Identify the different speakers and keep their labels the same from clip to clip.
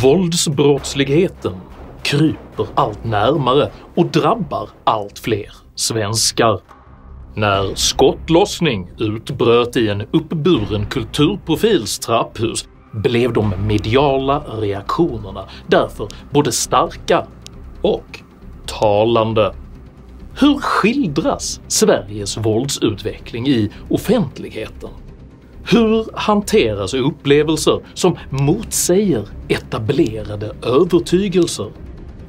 Speaker 1: Våldsbrottsligheten kryper allt närmare och drabbar allt fler svenskar. När skottlossning utbröt i en uppburen kulturprofils trapphus blev de mediala reaktionerna därför både starka och talande. Hur skildras Sveriges våldsutveckling i offentligheten? Hur hanteras upplevelser som motsäger etablerade övertygelser?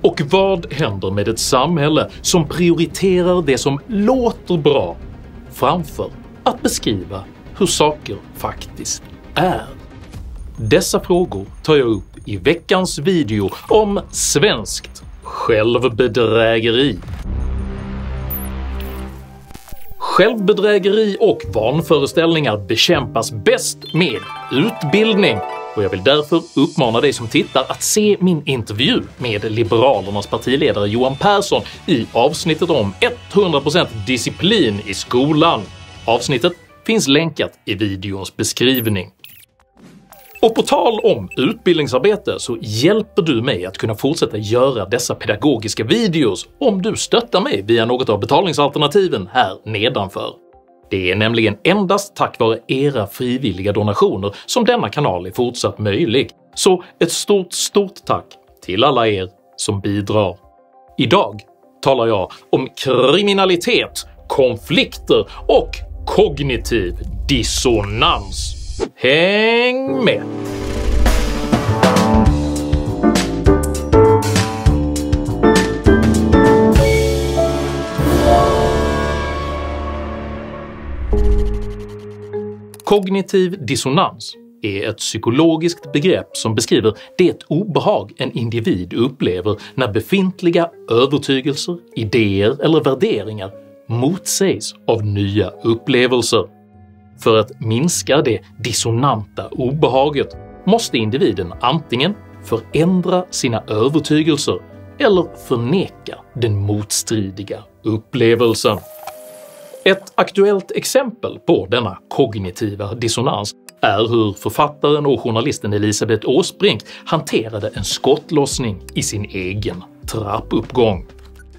Speaker 1: Och vad händer med ett samhälle som prioriterar det som låter bra framför att beskriva hur saker faktiskt är? Dessa frågor tar jag upp i veckans video om svenskt självbedrägeri. Självbedrägeri och vanföreställningar bekämpas bäst med utbildning, och jag vill därför uppmana dig som tittar att se min intervju med Liberalernas partiledare Johan Persson i avsnittet om 100% disciplin i skolan. Avsnittet finns länkat i videons beskrivning. Och på tal om utbildningsarbete så hjälper du mig att kunna fortsätta göra dessa pedagogiska videos om du stöttar mig via något av betalningsalternativen här nedanför. Det är nämligen endast tack vare era frivilliga donationer som denna kanal är fortsatt möjlig, så ett stort tack till alla er som bidrar. Idag talar jag om kriminalitet, konflikter och kognitiv dissonans. Häng med! Kognitiv dissonans är ett psykologiskt begrepp som beskriver det obehag en individ upplever när befintliga övertygelser, idéer eller värderingar motsägs av nya upplevelser. För att minska det dissonanta obehaget måste individen antingen förändra sina övertygelser eller förneka den motstridiga upplevelsen. Ett aktuellt exempel på denna kognitiva dissonans är hur författaren och journalisten Elisabeth Åsbrink hanterade en skottlossning i sin egen trappuppgång.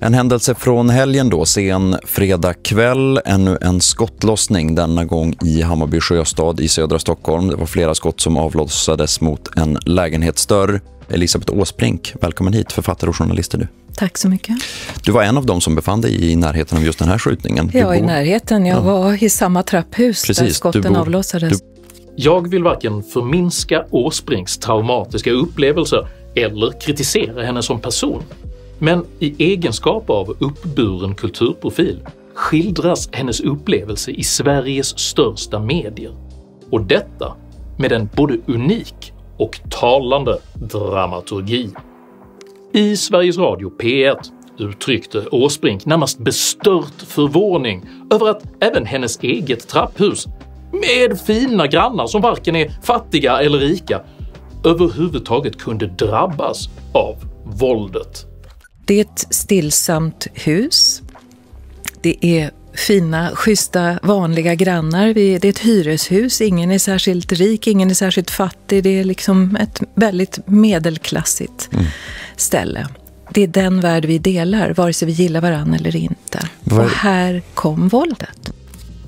Speaker 2: En händelse från helgen då, sen fredag kväll, ännu en skottlossning, denna gång i Hammarby sjöstad i södra Stockholm. Det var flera skott som avlossades mot en lägenhetsdörr. Elisabeth Åsbrink, välkommen hit, författare och journalist är du.
Speaker 3: Tack så mycket.
Speaker 2: Du var en av dem som befann dig i närheten av just den här skjutningen.
Speaker 3: Ja, i närheten. Jag var i samma trapphus. Precis, där skotten avlossades.
Speaker 1: Jag vill varken förminska Åsbrinks traumatiska upplevelser eller kritisera henne som person. Men i egenskap av uppburen kulturprofil skildras hennes upplevelse i Sveriges största medier. Och detta med en både unik och talande dramaturgi. I Sveriges Radio P1 uttryckte Åsbrink närmast bestört förvåning över att även hennes eget trapphus, med fina grannar som varken är fattiga eller rika, överhuvudtaget kunde drabbas av våldet.
Speaker 3: Det är ett stillsamt hus. Det är fina, schyssta, vanliga grannar. Det är ett hyreshus. Ingen är särskilt rik, ingen är särskilt fattig. Det är liksom ett väldigt medelklassigt ställe. Det är den värld vi delar, vare sig vi gillar varann eller inte. Och här kom våldet.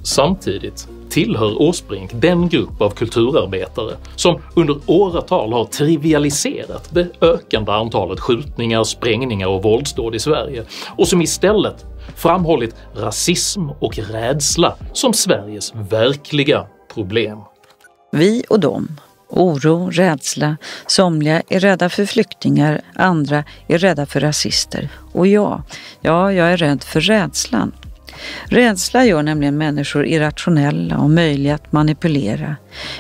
Speaker 1: Samtidigt tillhör Åsbrink den grupp av kulturarbetare som under åratal har trivialiserat det ökande antalet skjutningar, sprängningar och våldsdåd i Sverige och som istället framhållit rasism och rädsla som Sveriges verkliga problem.
Speaker 4: Vi och dem. Oro, rädsla. Somliga är rädda för flyktingar, andra är rädda för rasister. Och jag är rädd för rädslan. Rädsla gör nämligen människor irrationella och möjliga att manipulera.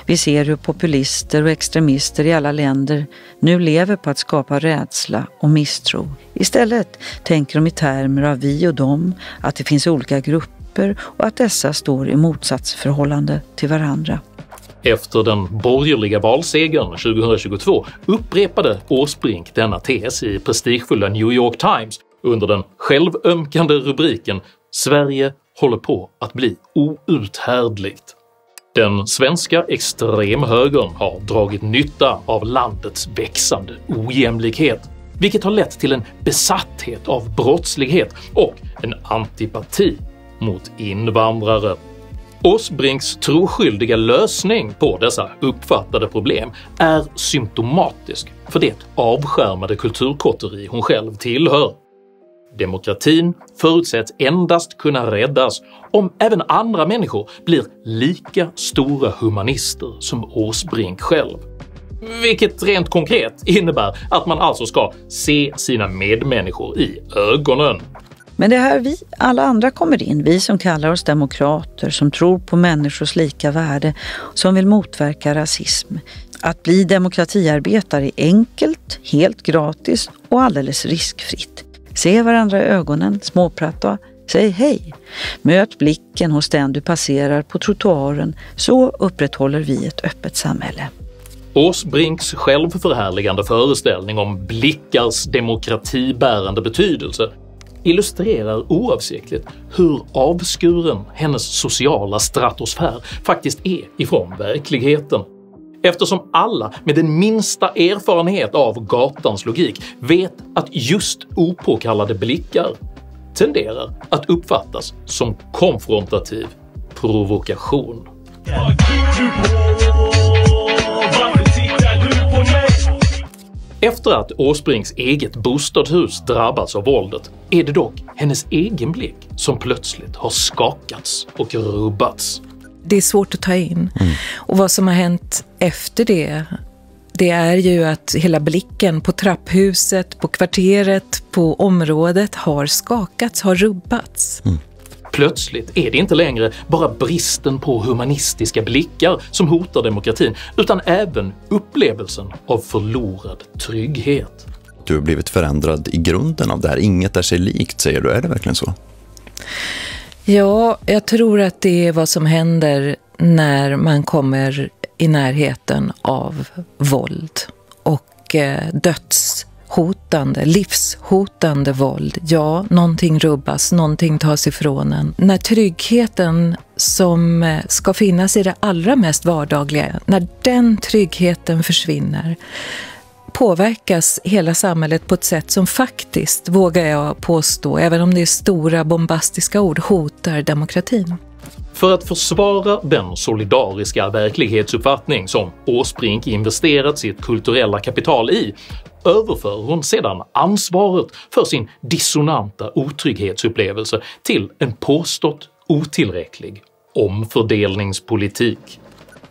Speaker 4: Vi ser hur populister och extremister i alla länder nu lever på att skapa rädsla och misstro. Istället tänker de i termer av vi och dem, att det finns olika grupper och att dessa står i motsatsförhållande till varandra.
Speaker 1: Efter den borgerliga valsegern 2022 upprepade Åsbrink denna tes i prestigefulla New York Times under den självömkande rubriken “Sverige håller på att bli outhärdligt”. Den svenska extremhögern har dragit nytta av landets växande ojämlikhet, vilket har lett till en besatthet av brottslighet och en antipati mot invandrare. Åsbrinks troskyldiga lösning på dessa uppfattade problem är symptomatisk för det avskärmade kulturkotteri hon själv tillhör. Demokratin förutsätts endast kunna räddas om även andra människor blir lika stora humanister som Åsbrink själv. Vilket rent konkret innebär att man alltså ska se sina medmänniskor i ögonen.
Speaker 4: Men det är här vi, alla andra, kommer in. Vi som kallar oss demokrater, som tror på människors lika värde, som vill motverka rasism. Att bli demokratiarbetare är enkelt, helt gratis och alldeles riskfritt. Se varandra i ögonen, småprata, säg hej. Möt blicken hos den du passerar på trottoaren, så upprätthåller vi ett öppet samhälle.
Speaker 1: Åsbrinks självförhärligande föreställning om blickars demokratibärande betydelse illustrerar oavsiktligt hur avskuren hennes sociala stratosfär faktiskt är ifrån verkligheten. Eftersom alla med den minsta erfarenhet av gatans logik vet att just opåkallade blickar tenderar att uppfattas som konfrontativ provokation. Efter att Åsbrinks eget bostadshus drabbats av våldet är det dock hennes egen blick som plötsligt har skakats och rubbats.
Speaker 3: Det är svårt att ta in. Och vad som har hänt efter det är ju att hela blicken på trapphuset, på kvarteret, på området har skakats, har rubbats.
Speaker 1: Plötsligt är det inte längre bara bristen på humanistiska blickar som hotar demokratin, utan även upplevelsen av förlorad trygghet.
Speaker 2: Du har blivit förändrad i grunden av det här. Inget är sig likt, säger du. Är det verkligen så?
Speaker 3: Ja, jag tror att det är vad som händer när man kommer i närheten av våld och dödshotande, livshotande våld. Ja, någonting rubbas, någonting tas ifrån en. När tryggheten som ska finnas i det allra mest vardagliga, när den tryggheten försvinner, påverkas hela samhället på ett sätt som faktiskt, vågar jag påstå, även om det är stora bombastiska ord, hotar demokratin.
Speaker 1: För att försvara den solidariska verklighetsuppfattning som Åsbrink investerat sitt kulturella kapital i överför hon sedan ansvaret för sin dissonanta otrygghetsupplevelse till en påstått otillräcklig omfördelningspolitik.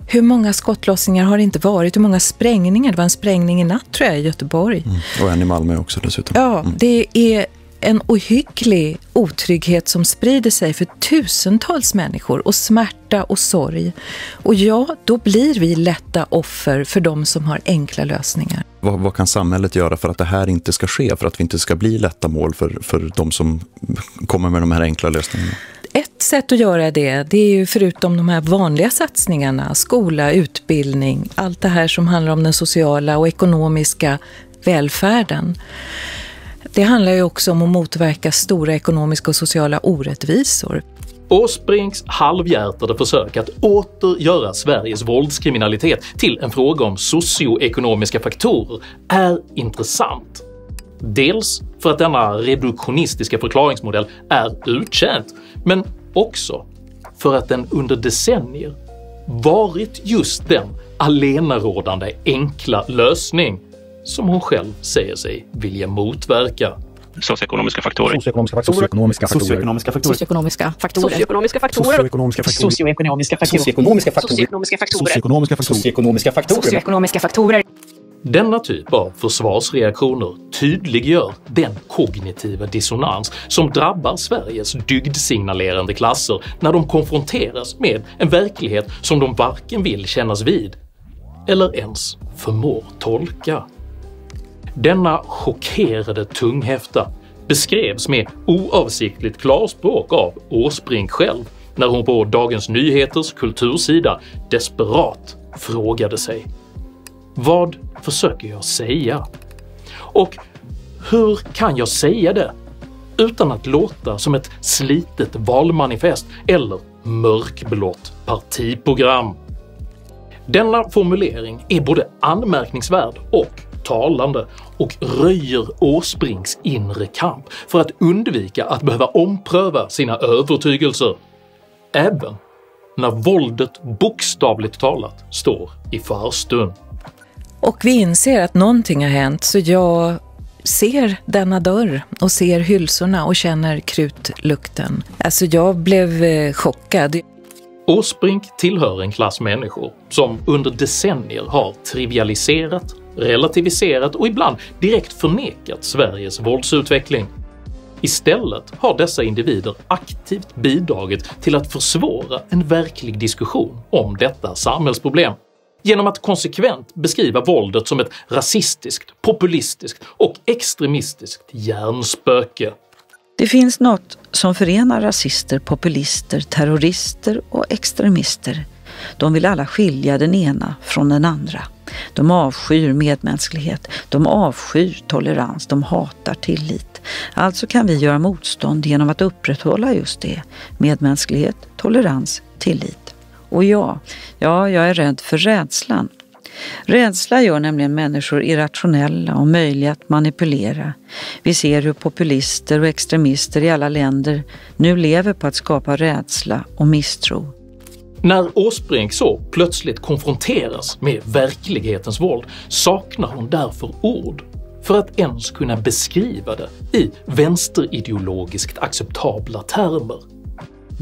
Speaker 3: Hur många skottlossningar har det inte varit? Hur många sprängningar? Det var en sprängning i natt, tror jag, i Göteborg.
Speaker 2: Och en i Malmö också dessutom.
Speaker 3: Ja, det är en ohygglig otrygghet som sprider sig för tusentals människor, och smärta och sorg. Och ja, då blir vi lätta offer för de som har enkla lösningar.
Speaker 2: Vad kan samhället göra för att det här inte ska ske? För att vi inte ska bli lätta mål för de som kommer med de här enkla lösningarna?
Speaker 3: Ett sätt att göra det är ju, förutom de här vanliga satsningarna, skola, utbildning, allt det här som handlar om den sociala och ekonomiska välfärden. Det handlar ju också om att motverka stora ekonomiska och sociala orättvisor.
Speaker 1: Åsbrinks halvhjärtade försök att åter göra Sveriges våldskriminalitet till en fråga om socioekonomiska faktorer är intressant. Dels för att denna reduktionistiska förklaringsmodell är uttjänt, men också för att den under decennier varit just den allenarådande enkla lösning som hon själv säger sig vilja motverka.
Speaker 5: Socioekonomiska faktorer.
Speaker 6: Socioekonomiska faktorer.
Speaker 1: Denna typ av försvarsreaktioner tydliggör den kognitiva dissonans som drabbar Sveriges dygdsignalerande klasser när de konfronteras med en verklighet som de varken vill kännas vid eller ens förmår tolka. Denna chockerade tunghäfta beskrevs med oavsiktligt klarspråk av Åsbrink själv när hon på Dagens Nyheters kultursida desperat frågade sig: vad försöker jag säga? Och hur kan jag säga det utan att låta som ett slitet valmanifest eller mörkblått partiprogram. Denna formulering är både anmärkningsvärd och talande och röjer Åsbrinks inre kamp för att undvika att behöva ompröva sina övertygelser, även när våldet bokstavligt talat står i förstund.
Speaker 3: Och vi inser att någonting har hänt, så jag ser denna dörr och ser hylsorna och känner krutlukten. Alltså jag blev chockad.
Speaker 1: Åsbrink tillhör en klass människor som under decennier har trivialiserat, relativiserat och ibland direkt förnekat Sveriges våldsutveckling. Istället har dessa individer aktivt bidragit till att försvåra en verklig diskussion om detta samhällsproblem genom att konsekvent beskriva våldet som ett rasistiskt, populistiskt och extremistiskt hjärnspöke.
Speaker 4: Det finns något som förenar rasister, populister, terrorister och extremister. De vill alla skilja den ena från den andra. De avskyr medmänsklighet, de avskyr tolerans, de hatar tillit. Alltså kan vi göra motstånd genom att upprätthålla just det. Medmänsklighet, tolerans, tillit. Och jag är rädd för rädslan. Rädsla gör nämligen människor irrationella och möjliga att manipulera. Vi ser hur populister och extremister i alla länder nu lever på att skapa rädsla och misstro.
Speaker 1: När Åsbrink så plötsligt konfronteras med verklighetens våld saknar hon därför ord för att ens kunna beskriva det i vänsterideologiskt acceptabla termer.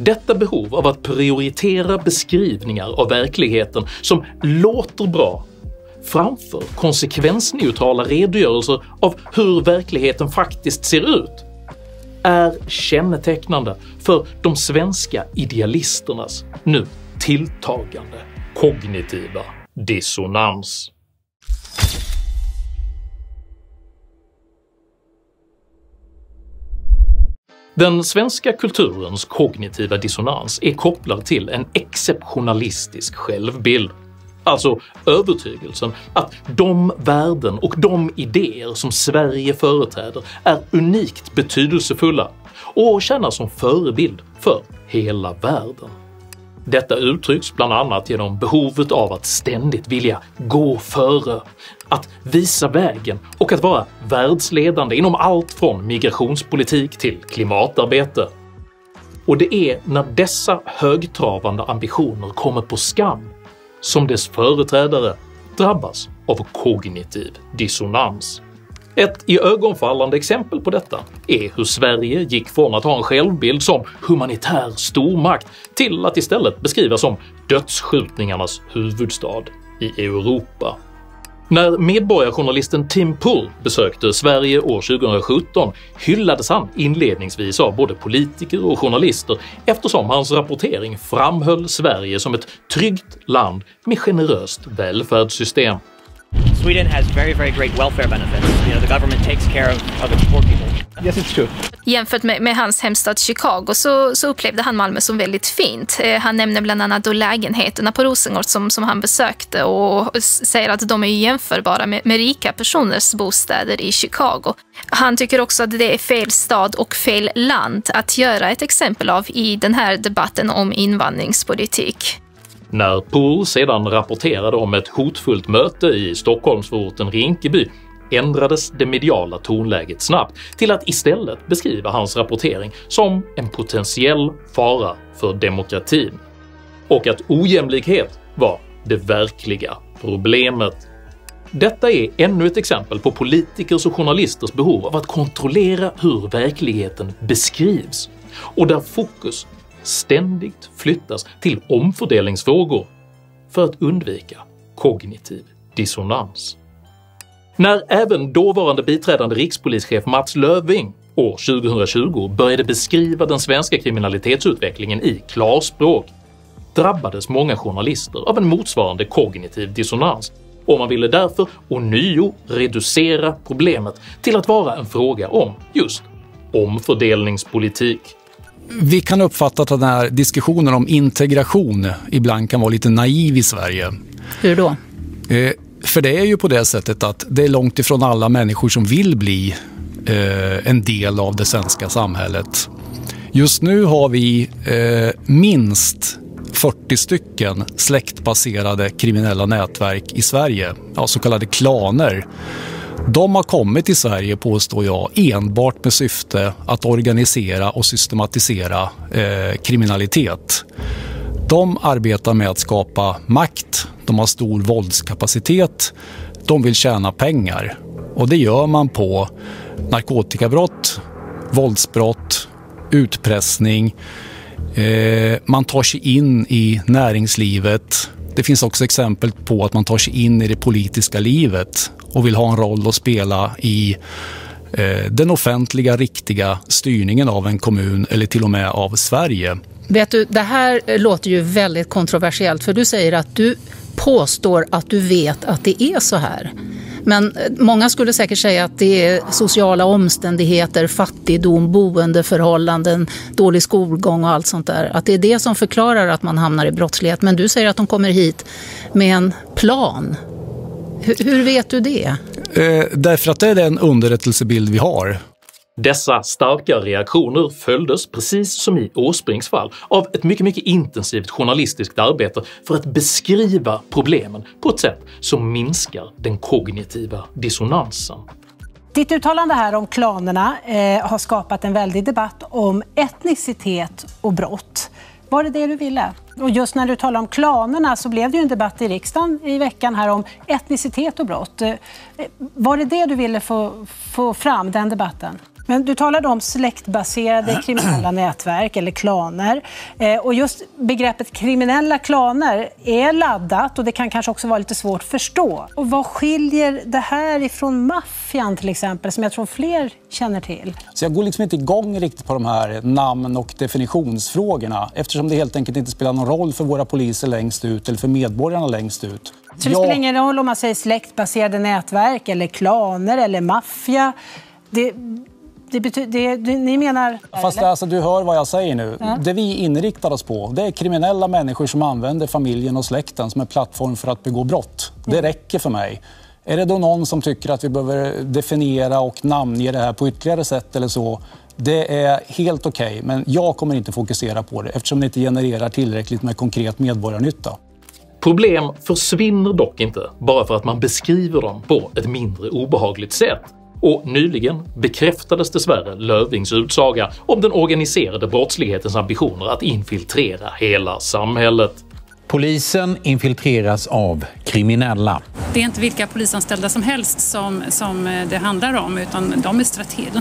Speaker 1: Detta behov av att prioritera beskrivningar av verkligheten som låter bra framför konsekvensneutrala redogörelser av hur verkligheten faktiskt ser ut är kännetecknande för de svenska idealisternas nu tilltagande kognitiva dissonans. Den svenska kulturens kognitiva dissonans är kopplad till en exceptionalistisk självbild, alltså övertygelsen att de värden och de idéer som Sverige företräder är unikt betydelsefulla och tjänar som förebild för hela världen. Detta uttrycks bland annat genom behovet av att ständigt vilja gå före, att visa vägen och att vara världsledande inom allt från migrationspolitik till klimatarbete. Och det är när dessa högtravande ambitioner kommer på skam som dess företrädare drabbas av kognitiv dissonans. Ett iögonfallande exempel på detta är hur Sverige gick från att ha en självbild som humanitär stormakt till att istället beskrivas som dödsskjutningarnas huvudstad i Europa. När medborgarjournalisten Tim Pool besökte Sverige år 2017 hyllades han inledningsvis av både politiker och journalister eftersom hans rapportering framhöll Sverige som ett tryggt land med generöst välfärdssystem.
Speaker 5: Sweden has very, very great welfare benefits. You know, the government takes care of its poor people.
Speaker 6: Yes, it's true.
Speaker 7: Jämfört med hans hemstad Chicago så upplevde han Malmö som väldigt fint. Han nämner bland annat då lägenheterna på Rosengård som han besökte och säger att de är jämförbara med rika personers bostäder i Chicago. Han tycker också att det är fel stad och fel land att göra ett exempel av i den här debatten om invandringspolitik.
Speaker 1: När Pool sedan rapporterade om ett hotfullt möte i Stockholmsförorten Rinkeby ändrades det mediala tonläget snabbt till att istället beskriva hans rapportering som en potentiell fara för demokratin och att ojämlikhet var det verkliga problemet. Detta är ännu ett exempel på politikers och journalisters behov av att kontrollera hur verkligheten beskrivs och där fokus ständigt flyttas till omfördelningsfrågor för att undvika kognitiv dissonans. När även dåvarande biträdande rikspolischef Mats Löfving år 2020 började beskriva den svenska kriminalitetsutvecklingen i klarspråk drabbades många journalister av en motsvarande kognitiv dissonans och man ville därför ånyo reducera problemet till att vara en fråga om just omfördelningspolitik.
Speaker 6: Vi kan uppfatta att den här diskussionen om integration ibland kan vara lite naiv i Sverige.
Speaker 8: Hur då?
Speaker 6: För det är ju på det sättet att det är långt ifrån alla människor som vill bli en del av det svenska samhället. Just nu har vi minst 40 stycken släktbaserade kriminella nätverk i Sverige, så kallade klaner. De har kommit till Sverige, påstår jag, enbart med syfte att organisera och systematisera kriminalitet. De arbetar med att skapa makt, de har stor våldskapacitet, de vill tjäna pengar. Och det gör man på narkotikabrott, våldsbrott, utpressning. Man tar sig in i näringslivet. Det finns också exempel på att man tar sig in i det politiska livet och vill ha en roll att spela i den offentliga, riktiga styrningen av en kommun eller till och med av Sverige.
Speaker 8: Vet du, det här låter ju väldigt kontroversiellt, för du säger att du påstår att du vet att det är så här. Men många skulle säkert säga att det är sociala omständigheter, fattigdom, boendeförhållanden, dålig skolgång och allt sånt där. Att det är det som förklarar att man hamnar i brottslighet. Men du säger att de kommer hit med en plan. Hur vet du det?
Speaker 6: Därför att det är den underrättelsebild vi har.
Speaker 1: Dessa starka reaktioner följdes, precis som i Åsbrinks fall, av ett mycket intensivt journalistiskt arbete för att beskriva problemen på ett sätt som minskar den kognitiva dissonansen.
Speaker 9: Ditt uttalande här om klanerna har skapat en väldig debatt om etnicitet och brott. Var det du ville? Och just när du talar om klanerna så blev det ju en debatt i riksdagen i veckan här om etnicitet och brott. Var det du ville få fram, den debatten? Men du talade om släktbaserade kriminella nätverk eller klaner. Och just begreppet kriminella klaner är laddat och det kan kanske också vara lite svårt att förstå. Och vad skiljer det här ifrån maffian till exempel, som jag tror fler känner till?
Speaker 10: Så jag går liksom inte igång riktigt på de här namn- och definitionsfrågorna, eftersom det helt enkelt inte spelar någon roll för våra poliser längst ut eller för medborgarna längst ut.
Speaker 9: Så det spelar ingen roll om man säger släktbaserade nätverk eller klaner eller maffia? Ni menar...
Speaker 10: Fast alltså, du hör vad jag säger nu. Ja. Det vi inriktar oss på, det är kriminella människor som använder familjen och släkten som en plattform för att begå brott. Det räcker för mig. Är det då någon som tycker att vi behöver definiera och namnge det här på ytterligare sätt eller så? Det är helt okej, men jag kommer inte fokusera på det eftersom det inte genererar tillräckligt med konkret medborgarnytta.
Speaker 1: Problem försvinner dock inte bara för att man beskriver dem på ett mindre obehagligt sätt. Och nyligen bekräftades dessvärre Löfvings utsaga om den organiserade brottslighetens ambitioner att infiltrera hela samhället.
Speaker 11: Polisen infiltreras av kriminella.
Speaker 12: Det är inte vilka polisanställda som helst som det handlar om, utan de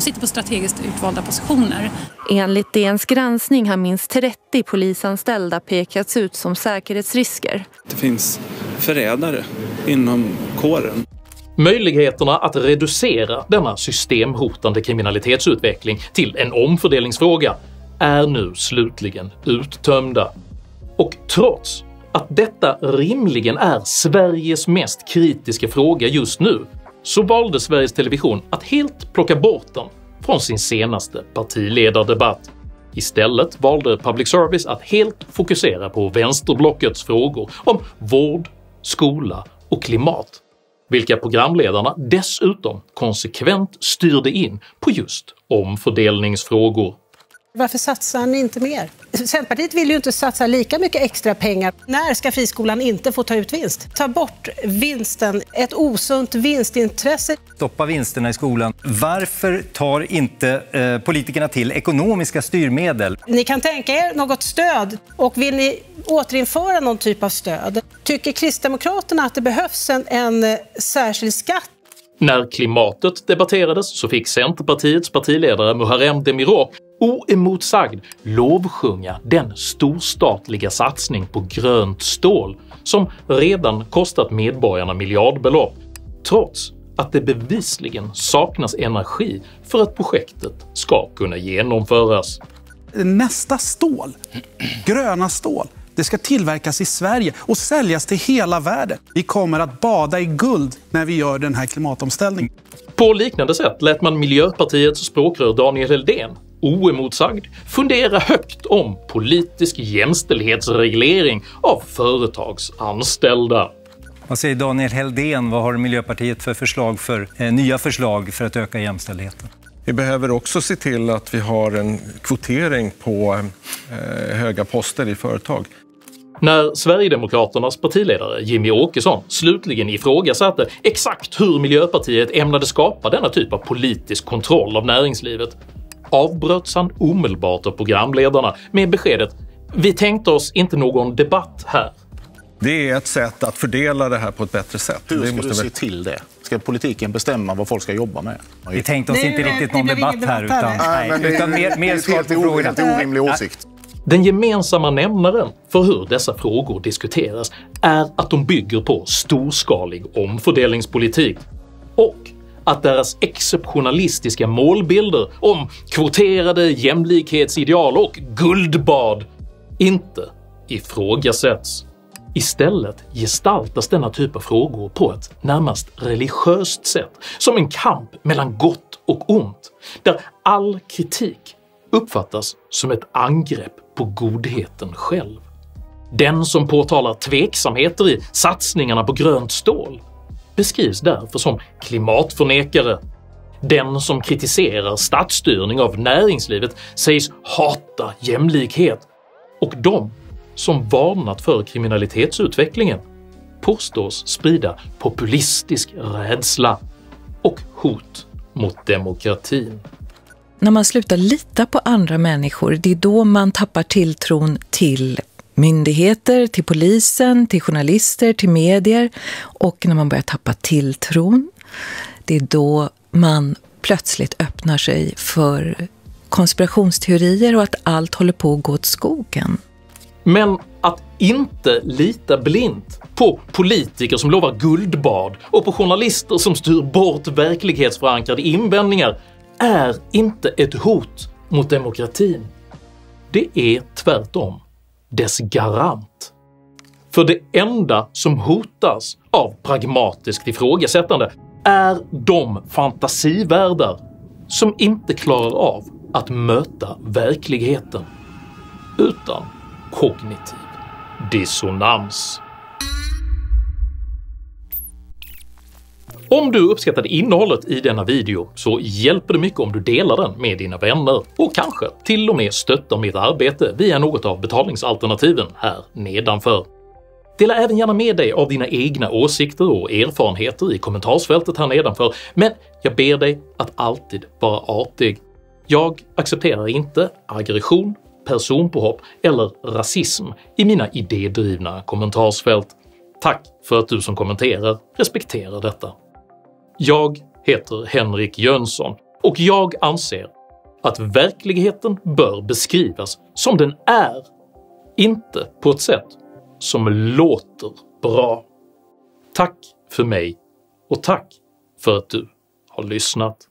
Speaker 12: sitter på strategiskt utvalda positioner.
Speaker 13: Enligt DNs granskning har minst 30 polisanställda pekats ut som säkerhetsrisker.
Speaker 14: Det finns förrädare inom kåren.
Speaker 1: Möjligheterna att reducera denna systemhotande kriminalitetsutveckling till en omfördelningsfråga är nu slutligen uttömda. Och trots att detta rimligen är Sveriges mest kritiska fråga just nu, så valde Sveriges Television att helt plocka bort den från sin senaste partiledardebatt. Istället valde public service att helt fokusera på vänsterblockets frågor om vård, skola och klimat, vilka programledarna dessutom konsekvent styrde in på just omfördelningsfrågor.
Speaker 9: Varför satsar ni inte mer? Centerpartiet vill ju inte satsa lika mycket extra pengar. När ska friskolan inte få ta ut vinst? Ta bort vinsten, ett osunt vinstintresse.
Speaker 15: Stoppa vinsterna i skolan. Varför tar inte politikerna till ekonomiska styrmedel?
Speaker 9: Ni kan tänka er något stöd, och vill ni återinföra någon typ av stöd? Tycker Kristdemokraterna att det behövs en särskild skatt?
Speaker 1: När klimatet debatterades så fick Centerpartiets partiledare Muharrem Demirok oemotsagd lovsjunga den storstatliga satsning på grönt stål som redan kostat medborgarna miljardbelopp, trots att det bevisligen saknas energi för att projektet ska kunna genomföras.
Speaker 16: Nästa stål, gröna stål, det ska tillverkas i Sverige och säljas till hela världen. Vi kommer att bada i guld när vi gör den här klimatomställningen.
Speaker 1: På liknande sätt lät man Miljöpartiets språkrör Daniel Heldén oemotsagd fundera högt om politisk jämställdhetsreglering av företagsanställda.
Speaker 15: Vad säger Daniel Heldén? Vad har Miljöpartiet för nya förslag för att öka jämställdheten?
Speaker 17: Vi behöver också se till att vi har en kvotering på höga poster i företag.
Speaker 1: När Sverigedemokraternas partiledare Jimmy Åkesson slutligen ifrågasatte exakt hur Miljöpartiet ämnade skapa denna typ av politisk kontroll av näringslivet avbröts han omedelbart av programledarna med beskedet “Vi tänkte oss inte någon debatt här”.
Speaker 17: Det är ett sätt att fördela det här på ett bättre sätt.
Speaker 18: Hur ska du se till det? Ska politiken bestämma vad folk ska jobba med?
Speaker 15: Vi tänkte oss inte riktigt någon debatt här utan mer svar på frågorna.
Speaker 18: Helt orimlig åsikt.
Speaker 1: Den gemensamma nämnaren för hur dessa frågor diskuteras är att de bygger på storskalig omfördelningspolitik och att deras exceptionalistiska målbilder om kvoterade jämlikhetsideal och guldbad inte ifrågasätts. Istället gestaltas denna typ av frågor på ett närmast religiöst sätt, som en kamp mellan gott och ont, där all kritik uppfattas som ett angrepp på godheten själv. Den som påtalar tveksamheter i satsningarna på grönt stål beskrivs därför som klimatförnekare. Den som kritiserar statsstyrning av näringslivet sägs hata jämlikhet, och de som varnat för kriminalitetsutvecklingen påstås sprida populistisk rädsla och hot mot demokratin.
Speaker 3: När man slutar lita på andra människor, det är då man tappar tilltron till myndigheter, till polisen, till journalister, till medier. Och när man börjar tappa tilltron, det är då man plötsligt öppnar sig för konspirationsteorier och att allt håller på att gå åt skogen.
Speaker 1: Men att inte lita blint på politiker som lovar guldbad och på journalister som styr bort verklighetsförankrade invändningar är inte ett hot mot demokratin. Det är tvärtom dess garant. För det enda som hotas av pragmatiskt ifrågasättande är de fantasivärldar som inte klarar av att möta verkligheten utan kognitiv dissonans. Om du uppskattade innehållet i denna video så hjälper det mycket om du delar den med dina vänner och kanske till och med stöttar mitt arbete via något av betalningsalternativen här nedanför. Dela även gärna med dig av dina egna åsikter och erfarenheter i kommentarsfältet här nedanför, men jag ber dig att alltid vara artig. Jag accepterar inte aggression, personpåhopp eller rasism i mina idédrivna kommentarsfält. Tack för att du som kommenterar respekterar detta. Jag heter Henrik Jönsson och jag anser att verkligheten bör beskrivas som den är, inte på ett sätt som låter bra. Tack för mig och tack för att du har lyssnat.